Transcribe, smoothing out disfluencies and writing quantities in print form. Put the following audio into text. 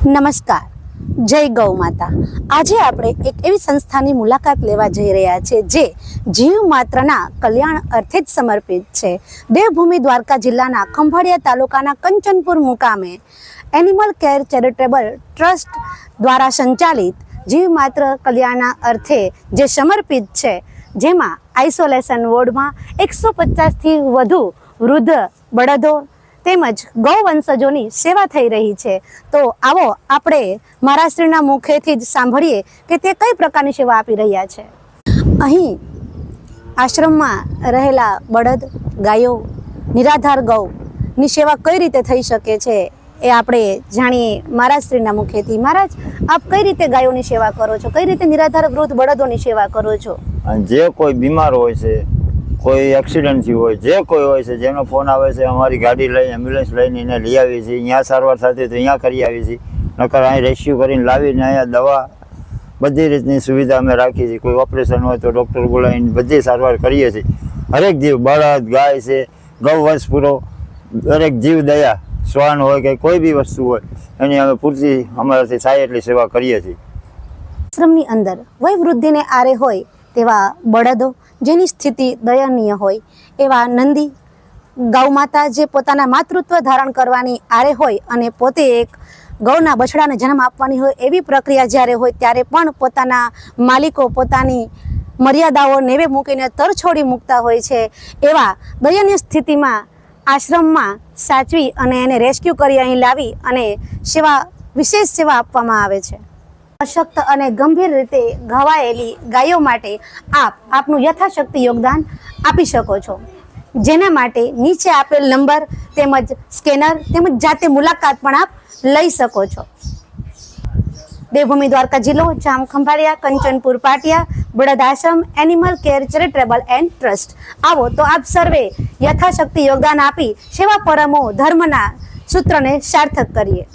નમસ્કાર, જય ગૌ માતા। આજે આપણે એક એવી સંસ્થાની મુલાકાત લેવા જઈ રહ્યા છે જે જીવ માત્રના કલ્યાણ અર્થે જ સમર્પિત છે। દેવભૂમિ દ્વારકા જિલ્લાના ખંભાળિયા તાલુકાના કંચનપુર મુકામે એનિમલ કેર ચેરિટેબલ ટ્રસ્ટ દ્વારા સંચાલિત જીવ માત્ર કલ્યાણના અર્થે જે સમર્પિત છે, જેમાં આઇસોલેશન વોર્ડમાં 150થી વધુ વૃદ્ધ બળદો તેમજ ગૌવંશજોની સેવા થઈ રહી છે। તો આવો આપણે મહારાષ્ટ્રના મુખેથી જ સાંભળીએ કે તે કઈ પ્રકારની સેવા આપી રહ્યા છે। અહીં આશ્રમમાં રહેલા બળદ, ગાયો, નિરાધાર ગૌની સેવા કઈ રીતે થઈ શકે છે એ આપણે જાણીએ મહારાષ્ટ્રના મુખેથી। મહારાજ, આપ કઈ રીતે ગાયોની સેવા કરો છો, કઈ રીતે નિરાધાર વૃદ્ધ બળદોની સેવા કરો છો? જે કોઈ બીમાર હોય છે, કોઈ એક્સિડન્ટ થયું હોય, જે કોઈ હોય છે, જેનો ફોન આવે છે, અમારી ગાડી લઈ એમ્બ્યુલન્સ લઈને એને લઈ આવીએ છીએ। અહીંયા સારવાર થતી તો અહીંયા કરી આવીએ છીએ, નકર અહીં રેસ્ક્યુ કરીને લાવીને અહીંયા દવા બધી રીતની સુવિધા અમે રાખીએ છીએ। કોઈ ઓપરેશન હોય તો ડૉક્ટર બોલાવીને બધી સારવાર કરીએ છીએ। હરેક જીવ, બળદ, ગાય છે, ગૌવંશ પૂરો, દરેક જીવ દયા, શ્વાન હોય કે કોઈ બી વસ્તુ હોય એની અમે પૂરતી અમારાથી થાય એટલી સેવા કરીએ છીએ। આશ્રમની અંદર વયવૃદ્ધિને આરે હોય તેવા બળદો, જેની સ્થિતિ દયનીય હોય, એવા નંદી ગૌ માતા જે પોતાના માતૃત્વ ધારણ કરવાની આરે હોય અને પોતે એક ગૌના બછડાને જન્મ આપવાની હોય, એવી પ્રક્રિયા જ્યારે હોય ત્યારે પણ પોતાના માલિકો પોતાની મર્યાદાઓ નેવે મૂકીને તરછોડી મૂકતા હોય છે। એવા દયનીય સ્થિતિમાં આશ્રમમાં સાચવી અને એને રેસ્ક્યુ કરી અહીં લાવી અને વિશેષ સેવા આપવામાં આવે છે। અશક્ત અને ગંભીર રીતે ઘવાયેલી ગાયો માટે આપનું યથાશક્તિ યોગદાન આપી શકો છો, જેના માટે નીચે આપેલ નંબર તેમજ સ્કેનર તેમજ જાતે મુલાકાત પણ આપ લઈ શકો છો। દેવભૂમિ દ્વારકા જિલ્લો, જામ ખંભાળિયા, કંચનપુર પાટિયા, Balad Ashram animal care charitable and trust. આવો તો આપ સર્વે યથાશક્તિ યોગદાન આપી સેવા પરમો ધર્મના સૂત્રને સાર્થક કરીએ।